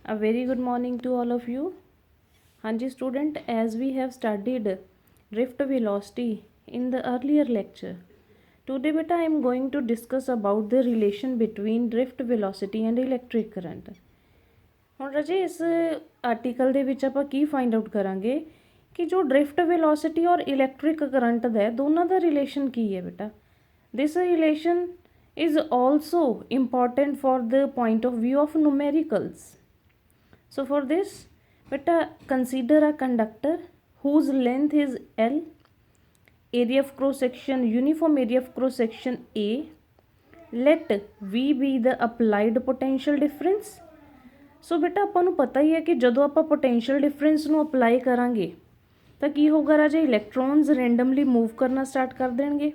A very good morning to all of you. Hanji student, as we have studied drift velocity in the earlier lecture, today beta I am going to discuss about the relation between drift velocity and electric current. ਹੁਣ ਰਾਜੇ ਇਸ article ਦੇ ਵਿੱਚ ਆਪਾਂ ਕੀ find out ਕਰਾਂਗੇ ਕਿ ਜੋ drift velocity ਔਰ ਇਲੈਕਟ੍ਰਿਕ ਕਰੰਟ ਦਾ ਦੋਨਾਂ ਦਾ ਰਿਲੇਸ਼ਨ ਕੀ ਹੈ ਬੇਟਾ. ਦਿਸ relation is also important for the point of view of numericals. So for this, beta consider a conductor whose length is L, area of cross section, uniform area of cross section A. Let V be the applied potential difference. ਸੋ ਬੇਟਾ ਆਪਾਂ ਨੂੰ ਪਤਾ ਹੀ ਹੈ ਕਿ ਜਦੋਂ ਆਪਾਂ potential difference ਨੂੰ apply ਕਰਾਂਗੇ ਤਾਂ ਕੀ ਹੋਊਗਾ ਰਾਜੇ, ਇਲੈਕਟ੍ਰੋਨਸ ਰੈਂਡਮਲੀ ਮੂਵ ਕਰਨਾ ਸਟਾਰਟ ਕਰ ਦੇਣਗੇ.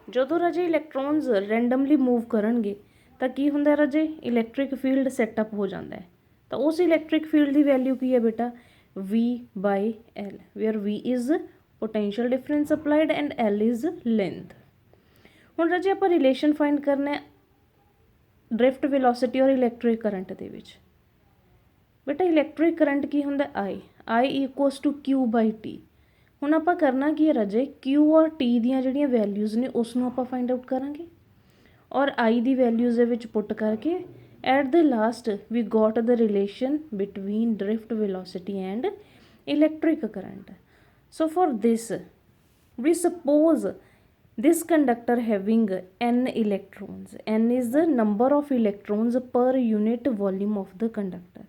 ਜਦੋਂ ਰਾਜੇ ਇਲੈਕਟ੍ਰੋਨਸ ਰੈਂਡਮਲੀ ਮੂਵ ਕਰਨਗੇ ਤਾਂ ਕੀ ਹੁੰਦਾ ਰਾਜੇ, ਇਲੈਕਟ੍ਰਿਕ ਫੀਲਡ ਸੈਟਅਪ ਹੋ ਜਾਂਦਾ ਹੈ. ਤਾਂ ਉਸ ਇਲੈਕਟ੍ਰਿਕ ਫੀਲਡ ਦੀ ਵੈਲਿਊ ਕੀ ਹੈ ਬੇਟਾ, V/L, where V is potential difference applied and L is length. ਹੁਣ ਰਾਜੇ ਆਪਾਂ ਰਿਲੇਸ਼ਨ ਫਾਈਂਡ ਕਰਨਾ ਹੈ ਡ੍ਰਿਫਟ ਵੈਲੋਸਿਟੀ ਔਰ ਇਲੈਕਟ੍ਰਿਕ ਕਰੰਟ ਦੇ ਵਿੱਚ. ਬੇਟਾ ਇਲੈਕਟ੍ਰਿਕ ਕਰੰਟ ਕੀ ਹੁੰਦਾ, I ਇਕੁਅਲਸ ਟੂ Q/T. ਹੁਣ ਆਪਾਂ ਕਰਨਾ ਕੀ ਹੈ ਰਾਜੇ, Q ਔਰ T ਦੀਆਂ ਜਿਹੜੀਆਂ ਵੈਲਿਊਜ਼ ਨੇ ਉਸ ਨੂੰ ਆਪਾਂ ਫਾਈਂਡ ਆਊਟ ਕਰਾਂਗੇ ਔਰ I ਦੀ ਵੈਲਿਊਜ਼ ਦੇ ਵਿੱਚ ਪੁੱਟ ਕਰਕੇ at the last we got the relation between drift velocity and electric current. So for this we suppose this conductor having n electrons. N is the number of electrons per unit volume of the conductor.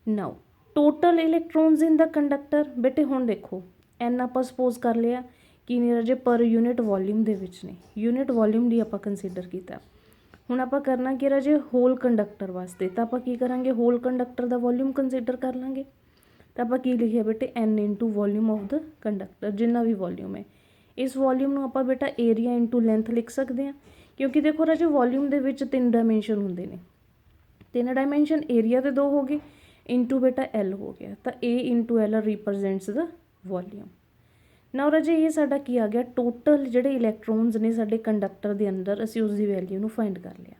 Now total electrons in the conductor, ਬੇਟੇ ਹੁਣ ਦੇਖੋ n ਆਪਾਂ suppose ਕਰ ਲਿਆ ਕਿ ਨਹੀਂ ਰਾਜੇ ਪਰ ਯੂਨਿਟ ਵੋਲਿਊਮ ਦੇ ਵਿੱਚ ਨੇ, ਯੂਨਿਟ ਵੋਲਿਊਮ ਲਈ ਆਪਾਂ ਕੰਸੀਡਰ ਕੀਤਾ. ਹੁਣ ਆਪਾਂ ਕਰਨਾ ਕਿ ਰਾਜੇ ਹੋਲ ਕੰਡਕਟਰ ਵਾਸਤੇ ਤਾਂ ਆਪਾਂ ਕੀ ਕਰਾਂਗੇ, ਹੋਲ ਕੰਡਕਟਰ ਦਾ ਵੋਲਿਊਮ ਕੰਸੀਡਰ ਕਰ ਲਾਂਗੇ. ਤਾਂ ਆਪਾਂ ਕੀ ਲਿਖਿਆ ਬੇਟੇ, n into volume of the conductor, ਜਿੰਨਾ ਵੀ ਵੋਲਿਊਮ ਹੈ. ਇਸ ਵੋਲਿਊਮ ਨੂੰ ਆਪਾਂ ਬੇਟਾ ਏਰੀਆ ਇੰਟੂ ਲੈਂਥ ਲਿਖ ਸਕਦੇ ਹਾਂ, ਕਿਉਂਕਿ ਦੇਖੋ ਰਾਜੇ ਵੋਲਿਊਮ ਦੇ ਵਿੱਚ 3 ਡਾਇਮੈਂਸ਼ਨ ਹੁੰਦੇ ਨੇ. 3 ਡਾਇਮੈਂਸ਼ਨ ਏਰੀਆ ਦੇ 2 ਹੋ ਗਏ ਇੰਟੂ ਬੇਟਾ L ਹੋ ਗਿਆ. ਤਾਂ A into L represents the volume. Now ਰਾਜੇ ਇਹ ਸਾਡਾ ਕੀ ਆ ਗਿਆ, ਟੋਟਲ ਜਿਹੜੇ ਇਲੈਕਟ੍ਰੋਨਸ ਨੇ ਸਾਡੇ ਕੰਡਕਟਰ ਦੇ ਅੰਦਰ, ਅਸੀਂ ਉਸ ਦੀ ਵੈਲਿਊ ਨੂੰ ਫਾਈਂਡ ਕਰ ਲਿਆ.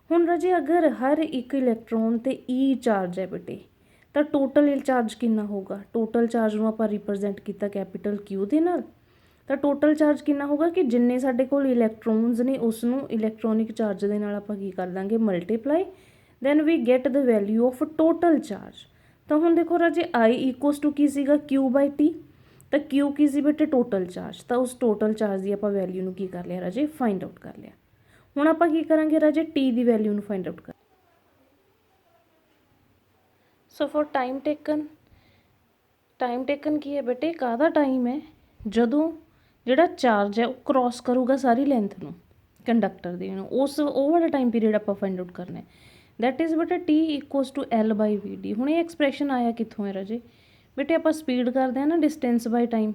ਹੁਣ ਰਾਜੇ ਅਗਰ ਹਰ ਇੱਕ ਇਲੈਕਟ੍ਰੋਨ ਤੇ E ਚਾਰਜ ਹੈ ਬੇਟੇ ਤਾਂ ਟੋਟਲ ਚਾਰਜ ਕਿੰਨਾ ਹੋਊਗਾ. ਟੋਟਲ ਚਾਰਜ ਨੂੰ ਆਪਾਂ ਰਿਪਰਜੈਂਟ ਕੀਤਾ ਕੈਪੀਟਲ Q ਦੇ ਨਾਲ. ਤਾਂ ਟੋਟਲ ਚਾਰਜ ਕਿੰਨਾ ਹੋਊਗਾ ਕਿ ਜਿੰਨੇ ਸਾਡੇ ਕੋਲ ਇਲੈਕਟ੍ਰੋਨਸ ਨੇ ਉਸ ਨੂੰ ਇਲੈਕਟ੍ਰੋਨਿਕ ਚਾਰਜ ਦੇ ਨਾਲ ਆਪਾਂ ਕੀ ਕਰ ਦਾਂਗੇ, multiply. then we get the value of total charge. ਤਾਂ ਹੁਣ ਦੇਖੋ ਰਾਜੇ I ਇਕੁਅਲਸ ਟੂ ਕੀ ਸੀਗਾ, Q/T. ਤਾਂ Q ਕੀ ਸੀ ਬੇਟੇ, ਟੋਟਲ ਚਾਰਜ. ਤਾਂ ਉਸ ਟੋਟਲ ਚਾਰਜ ਦੀ ਆਪਾਂ ਵੈਲਿਊ ਨੂੰ ਕੀ ਕਰ ਲਿਆ ਰਾਜੇ, ਫਾਈਂਡ ਆਊਟ ਕਰ ਲਿਆ. ਹੁਣ ਆਪਾਂ ਕੀ ਕਰਾਂਗੇ ਰਾਜੇ, T ਦੀ ਵੈਲਿਊ ਨੂੰ ਫਾਈਂਡ ਆਊਟ ਕਰ. ਸੋ ਫॉर ਟਾਈਮ ਟੇਕਨ ਕੀ ਹੈ ਬੇਟੇ, ਕਾਹਦਾ ਟਾਈਮ ਹੈ, ਜਦੋਂ ਜਿਹੜਾ ਚਾਰਜ ਹੈ ਉਹ ਕ੍ਰੋਸ ਕਰੂਗਾ ਸਾਰੀ ਲੈਂਥ ਨੂੰ ਕੰਡਕਟਰ ਦੀ ਨੂੰ, ਉਹ ਵਾਲਾ ਟਾਈਮ ਪੀਰੀਅਡ ਆਪਾਂ ਫਾਈਂਡ ਆਊਟ ਕਰਨਾ ਹੈ. ਦੈਟ ਇਜ਼ ਬੇਟਾ T ਇਕੁਅਲਸ ਟੂ L/VD. ਹੁਣ ਇਹ ਐਕਸਪ੍ਰੈਸ਼ਨ ਆਇਆ ਕਿੱਥੋਂ ਹੈ ਰਾਜੇ, ਬੇਟੇ ਆਪਾਂ ਸਪੀਡ ਕਰਦੇ ਹਾਂ ਨਾ ਡਿਸਟੈਂਸ ਬਾਈ ਟਾਈਮ.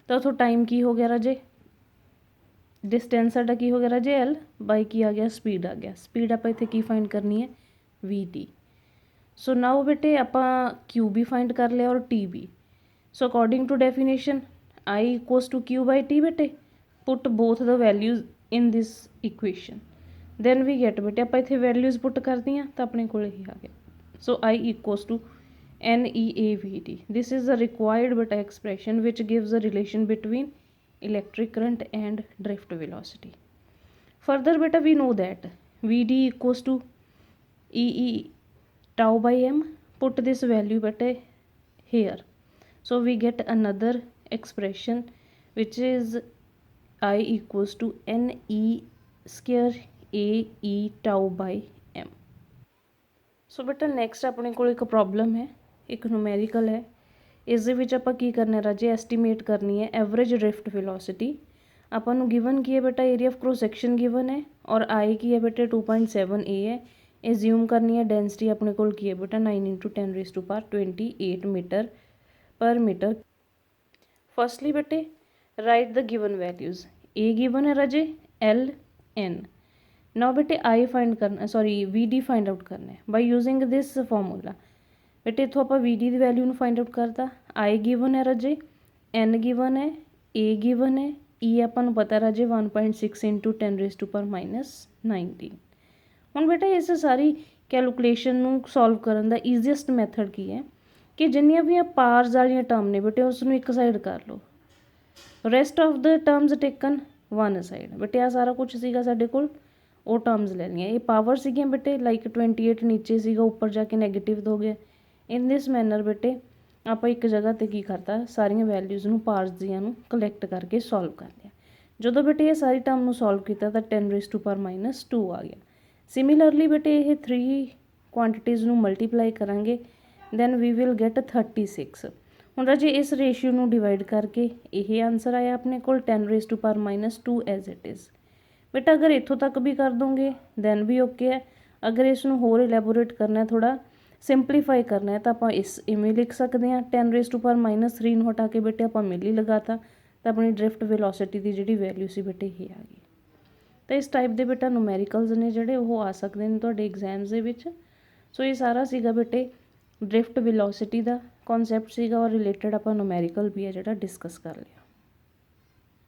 ਤਾਂ ਉੱਥੋਂ ਟਾਈਮ ਕੀ ਹੋ ਗਿਆ ਰਾਜੇ, ਡਿਸਟੈਂਸ ਸਾਡਾ ਕੀ ਹੋ ਗਿਆ ਰਾਜੇ, L ਬਾਈ ਕੀ ਆ ਗਿਆ, ਸਪੀਡ ਆ ਗਿਆ. ਸਪੀਡ ਆਪਾਂ ਇੱਥੇ ਕੀ ਫਾਈਂਡ ਕਰਨੀ ਹੈ, VT. ਸੋ ਨਾਓ ਬੇਟੇ ਆਪਾਂ Q ਵੀ ਫਾਈਂਡ ਕਰ ਲਿਆ ਔਰ T ਵੀ. So according to definition I equals to Q/T. ਬੇਟੇ put both the values in this equation. then we get ਬੇਟੇ ਆਪਾਂ ਇੱਥੇ ਵੈਲਿਊਜ਼ ਪੁੱਟ ਕਰਦੀਆਂ ਤਾਂ ਆਪਣੇ ਕੋਲ ਇਹੀ ਆ ਗਿਆ. So I equals to NEAVD. this is the required beta expression which gives the relation between electric current and drift velocity. further beta we know that VD equals to EE tau by m. put this value beta here. so we get another expression which is I equals to NE square AE tau by m. ਸੋ ਬੇਟਾ next ਆਪਣੇ ਕੋਲ ਇੱਕ problem ਹੈ, ਇੱਕ numerical ਹੈ. ਇਸ ਦੇ ਵਿੱਚ ਆਪਾਂ ਕੀ ਕਰਨਾ ਰਾਜੇ, ਐਸਟੀਮੇਟ ਕਰਨੀ ਹੈ ਐਵਰੇਜ ਡ੍ਰਿਫਟ ਵੈਲੋਸਿਟੀ. ਆਪਾਂ ਨੂੰ ਗਿਵਨ ਕੀ ਹੈ ਬੇਟਾ, area of cross section given ਹੈ ਔਰ I ਕੀ ਹੈ ਬੇਟੇ 2.7 A ਹੈ. ਐਜ਼ਿਊਮ ਕਰਨੀ ਹੈ ਡੈਂਸਿਟੀ ਆਪਣੇ ਕੋਲ ਕੀ ਹੈ ਬੇਟਾ, 9 × 10⁻28 ਮੀਟਰ ਪਰ ਮੀਟਰ. ਫਸਟਲੀ ਬੇਟੇ right the given values. A given ਹੈ ਰਾਜੇ, L N. ਨਾਓ ਬੇਟੇ I ਫਾਈਂਡ ਕਰਨਾ, ਸੌਰੀ VD ਫਾਈਂਡ ਆਊਟ ਕਰਨਾ ਹੈ ਬਾਈ ਯੂਜ਼ਿੰਗ ਦਿਸ ਫਾਰਮੂਲਾ. ਬੇਟੇ ਇੱਥੋਂ ਆਪਾਂ VD ਦੀ ਵੈਲਿਊ ਨੂੰ ਫਾਈਂਡ ਆਊਟ ਕਰਤਾ. I ਗਿਵਨ ਹੈ ਰਾਜੇ, N ਗਿਵਨ ਹੈ, A ਗਿਵਨ ਹੈ, E ਆਪਾਂ ਨੂੰ ਪਤਾ ਰਾਜੇ 1.6 × 10⁻⁻19. ਹੁਣ ਬੇਟਾ ਇਸ ਸਾਰੀ ਕੈਲਕੂਲੇਸ਼ਨ ਨੂੰ ਸੋਲਵ ਕਰਨ ਦਾ ਈਜ਼ੀਐਸਟ ਮੈਥਡ ਕੀ ਹੈ ਕਿ ਜਿੰਨੀਆਂ ਵੀ ਪਾਰਸ ਵਾਲੀਆਂ ਟਰਮ ਨੇ ਬੇਟੇ ਉਸ ਨੂੰ ਇੱਕ ਸਾਈਡ ਕਰ ਲਓ, rest of the terms taken one side. ਬੇਟੇ ਆ ਸਾਰਾ ਕੁਝ ਸੀਗਾ ਸਾਡੇ ਕੋਲ, ਉਹ ਟਰਮਸ ਲੈ ਲਈਆਂ। ਇਹ ਪਾਵਰ ਸੀਗੀਆਂ ਬੇਟੇ, ਲਾਈਕ 28 ਨੀਚੇ ਸੀਗਾ, ਉੱਪਰ ਜਾ ਕੇ ਨੈਗੇਟਿਵ ਹੋ ਗਿਆ। ਇਨ ਦਿਸ ਮੈਨਰ ਬੇਟੇ ਆਪਾਂ ਇੱਕ ਜਗ੍ਹਾ 'ਤੇ ਕੀ ਕਰਤਾ, ਸਾਰੀਆਂ ਵੈਲਿਊਜ਼ ਨੂੰ ਪਾਰਸ ਦੀਆਂ ਨੂੰ ਕਲੈਕਟ ਕਰਕੇ ਸੋਲਵ ਕਰ ਲਿਆ। ਜਦੋਂ ਬੇਟੇ ਇਹ ਸਾਰੀ ਟਰਮ ਨੂੰ ਸੋਲਵ ਕੀਤਾ ਤਾਂ 10⁻² ਆ ਗਿਆ। ਸਿਮਿਲਰਲੀ ਬੇਟੇ ਇਹ 3 ਕੁਆਂਟੀਟੀਜ਼ ਨੂੰ ਮਲਟੀਪਲਾਈ ਕਰਾਂਗੇ, ਦੈਨ ਵੀ ਵਿਲ ਗੈਟ 36। ਹੁਣ ਰਾਜੇ ਇਸ ਰੇਸ਼ੀਓ ਨੂੰ ਡਿਵਾਈਡ ਕਰਕੇ ਇਹ ਆਂਸਰ ਆਇਆ ਆਪਣੇ ਕੋਲ 10⁻² ਐਜ਼ ਇਟ ਇਜ਼। ਬੇਟਾ ਅਗਰ ਇੱਥੋਂ ਤੱਕ ਵੀ ਕਰ ਦੋਗੇ ਦੈਨ ਵੀ ਓਕੇ ਹੈ। ਅਗਰ ਇਸ ਨੂੰ ਹੋਰ ਇਲੈਬੋਰੇਟ ਕਰਨਾ, ਥੋੜ੍ਹਾ ਸਿੰਪਲੀਫਾਈ ਕਰਨਾ ਹੈ ਤਾਂ ਆਪਾਂ ਇਸ ਇਵੇਂ ਲਿਖ ਸਕਦੇ ਹਾਂ। 10⁻³ ਨੂੰ ਹਟਾ ਕੇ ਬੇਟੇ ਆਪਾਂ ਮਿਲੀ ਲਗਾਤਾ ਤਾਂ ਆਪਣੀ ਡ੍ਰਿਫਟ ਵੈਲੋਸਿਟੀ ਦੀ ਜਿਹੜੀ ਵੈਲਿਊ ਸੀ ਬੇਟੇ ਇਹ ਆ ਗਈ। ਤਾਂ ਇਸ ਟਾਈਪ ਦੇ ਬੇਟਾ ਨੂਮੈਰੀਕਲਸ ਨੇ ਜਿਹੜੇ ਉਹ ਆ ਸਕਦੇ ਨੇ ਤੁਹਾਡੇ ਐਗਜ਼ਾਮਸ ਦੇ ਵਿੱਚ। ਸੋ ਇਹ ਸਾਰਾ ਸੀਗਾ ਬੇਟੇ ਡ੍ਰਿਫਟ ਵੈਲੋਸਿਟੀ ਦਾ ਕਨਸੈਪਟ ਸੀਗਾ, ਔਰ ਰਿਲੇਟਡ ਆਪਾਂ ਨੂਮੈਰੀਕਲ ਵੀ ਹੈ ਜਿਹੜਾ ਡਿਸਕਸ ਕਰ ਲਿਆ।